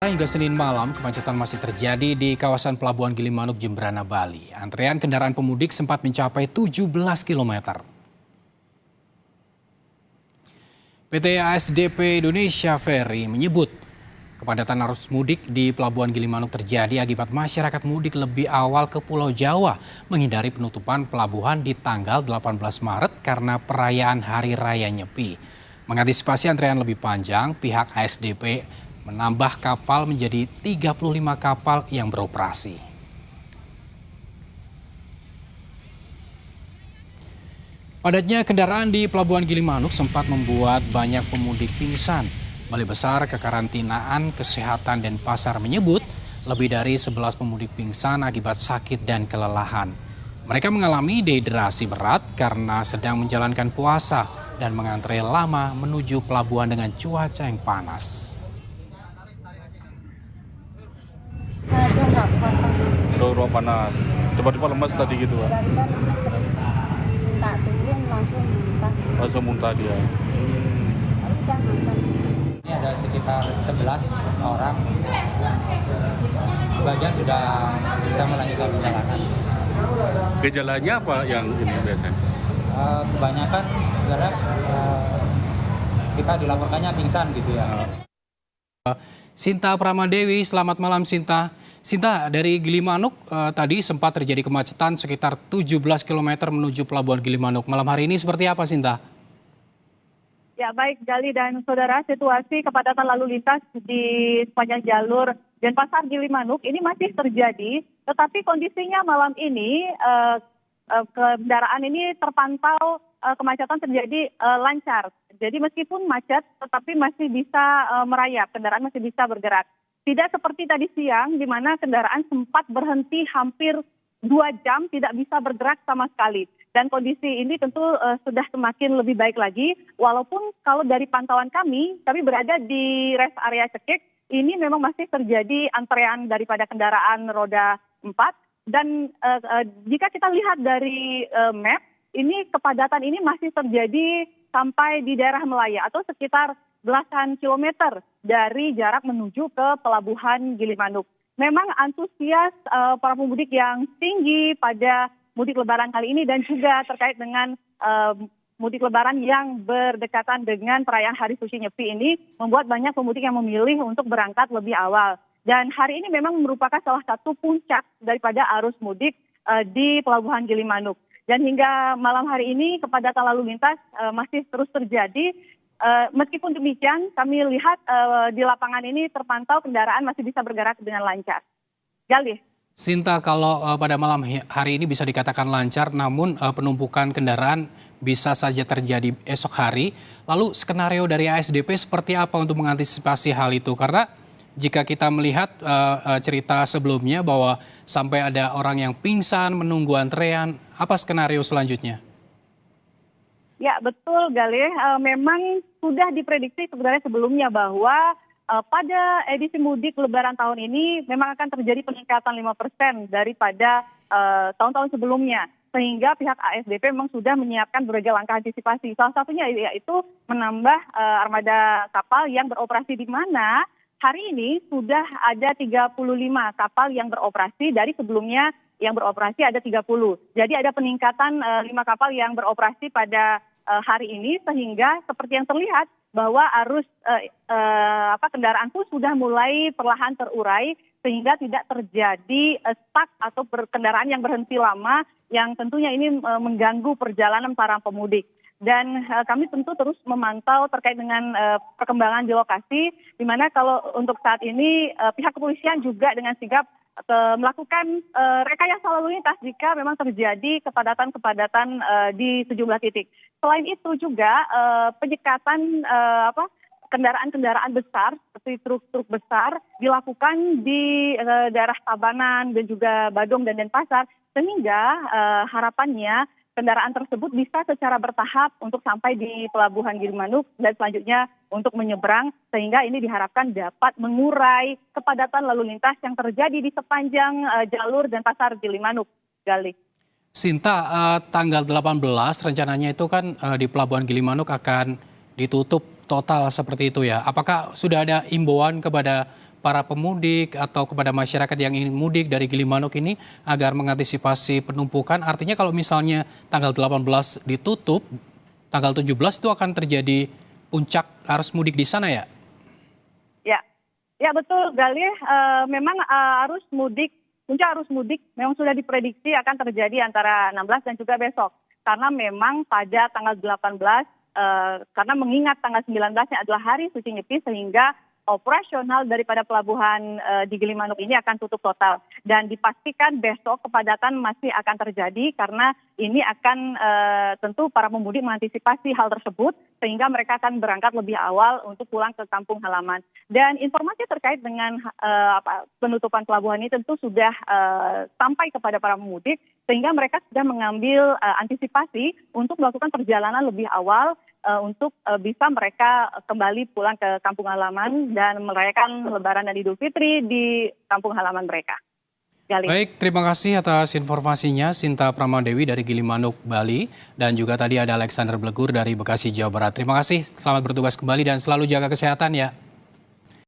Hingga Senin malam, kemacetan masih terjadi di kawasan Pelabuhan Gilimanuk, Jembrana, Bali. Antrean kendaraan pemudik sempat mencapai 17 km. PT ASDP Indonesia Ferry menyebut kepadatan arus mudik di Pelabuhan Gilimanuk terjadi akibat masyarakat mudik lebih awal ke Pulau Jawa menghindari penutupan pelabuhan di tanggal 18 Maret karena perayaan Hari Raya Nyepi. Mengantisipasi antrean lebih panjang, pihak ASDP menambah kapal menjadi 35 kapal yang beroperasi. Padatnya kendaraan di Pelabuhan Gilimanuk sempat membuat banyak pemudik pingsan. Balai Besar Kekarantinaan Kesehatan Denpasar menyebut lebih dari 11 pemudik pingsan akibat sakit dan kelelahan. Mereka mengalami dehidrasi berat karena sedang menjalankan puasa dan mengantre lama menuju pelabuhan dengan cuaca yang panas. Udah panas, tiba-tiba lemas tadi gitu kan? Tiba-tiba lemas terus minta turun langsung muntah dia. Udah makan. Ini ada sekitar 11 orang, sebagian sudah bisa melanjutkan perjalanan. Gejalanya apa yang ini biasanya? Kebanyakan sebenarnya kita dilaporkannya pingsan gitu ya. Sinta Pramadewi, selamat malam Sinta. Sinta, dari Gilimanuk tadi sempat terjadi kemacetan sekitar 17 km menuju Pelabuhan Gilimanuk. Malam hari ini seperti apa Sinta? Ya baik Gali dan saudara, situasi kepadatan lalu lintas di sepanjang jalur Denpasar Gilimanuk ini masih terjadi, tetapi kondisinya malam ini kendaraan ini terpantau kemacetan terjadi lancar. Jadi meskipun macet, tetapi masih bisa merayap, kendaraan masih bisa bergerak. Tidak seperti tadi siang, di mana kendaraan sempat berhenti hampir 2 jam, tidak bisa bergerak sama sekali. Dan kondisi ini tentu sudah semakin lebih baik lagi, walaupun kalau dari pantauan kami berada di rest area Cekik, ini memang masih terjadi antrean daripada kendaraan roda 4. Dan jika kita lihat dari map, ini kepadatan ini masih terjadi sampai di daerah Melaya atau sekitar belasan kilometer dari jarak menuju ke Pelabuhan Gilimanuk. Memang antusias para pemudik yang tinggi pada mudik lebaran kali ini dan juga terkait dengan mudik lebaran yang berdekatan dengan perayaan Hari Suci Nyepi ini membuat banyak pemudik yang memilih untuk berangkat lebih awal. Dan hari ini memang merupakan salah satu puncak daripada arus mudik di Pelabuhan Gilimanuk. Dan hingga malam hari ini kepadatan lalu lintas masih terus terjadi. Meskipun demikian, kami lihat di lapangan ini terpantau kendaraan masih bisa bergerak dengan lancar. Gali. Sinta, kalau pada malam hari ini bisa dikatakan lancar, namun penumpukan kendaraan bisa saja terjadi esok hari. Lalu skenario dari ASDP seperti apa untuk mengantisipasi hal itu? Karena jika kita melihat cerita sebelumnya bahwa sampai ada orang yang pingsan menunggu antrean, apa skenario selanjutnya? Ya betul Galih, memang sudah diprediksi sebenarnya sebelumnya bahwa pada edisi mudik lebaran tahun ini memang akan terjadi peningkatan 5% daripada tahun-tahun sebelumnya. Sehingga pihak ASDP memang sudah menyiapkan berbagai langkah antisipasi. Salah satunya yaitu menambah armada kapal yang beroperasi di mana hari ini sudah ada 35 kapal yang beroperasi, dari sebelumnya yang beroperasi ada 30. Jadi ada peningkatan 5 kapal yang beroperasi pada hari ini, sehingga seperti yang terlihat bahwa arus kendaraan pun sudah mulai perlahan terurai sehingga tidak terjadi stuck atau kendaraan yang berhenti lama yang tentunya ini mengganggu perjalanan para pemudik. Dan kami tentu terus memantau terkait dengan perkembangan di lokasi, di mana kalau untuk saat ini pihak kepolisian juga dengan sigap melakukan rekayasa lalu lintas jika memang terjadi kepadatan-kepadatan di sejumlah titik. Selain itu juga penyekatan kendaraan-kendaraan besar seperti truk-truk besar dilakukan di daerah Tabanan dan juga Badung dan Denpasar, sehingga harapannya kendaraan tersebut bisa secara bertahap untuk sampai di Pelabuhan Gilimanuk dan selanjutnya untuk menyeberang, sehingga ini diharapkan dapat mengurai kepadatan lalu lintas yang terjadi di sepanjang jalur Denpasar Gilimanuk. Gali. Sinta, tanggal 18 rencananya itu kan di Pelabuhan Gilimanuk akan ditutup total seperti itu ya. Apakah sudah ada imbauan kepada para pemudik atau kepada masyarakat yang ingin mudik dari Gilimanuk ini agar mengantisipasi penumpukan? Artinya kalau misalnya tanggal 18 ditutup, tanggal 17 itu akan terjadi puncak arus mudik di sana ya? Ya betul Galih, memang puncak arus mudik memang sudah diprediksi akan terjadi antara 16 dan juga besok. Karena memang pada tanggal 18, karena mengingat tanggal 19-nya adalah hari suci Nyepi, sehingga operasional daripada pelabuhan di Gilimanuk ini akan tutup total. Dan dipastikan besok kepadatan masih akan terjadi karena ini akan tentu para pemudik mengantisipasi hal tersebut sehingga mereka akan berangkat lebih awal untuk pulang ke kampung halaman. Dan informasi terkait dengan penutupan pelabuhan ini tentu sudah sampai kepada para pemudik sehingga mereka sudah mengambil antisipasi untuk melakukan perjalanan lebih awal untuk bisa mereka kembali pulang ke kampung halaman dan merayakan Lebaran dan Idul Fitri di kampung halaman mereka. Gali. Baik, terima kasih atas informasinya Sinta Pramadewi dari Gilimanuk, Bali. Dan juga tadi ada Alexander Blegur dari Bekasi, Jawa Barat. Terima kasih, selamat bertugas kembali dan selalu jaga kesehatan ya.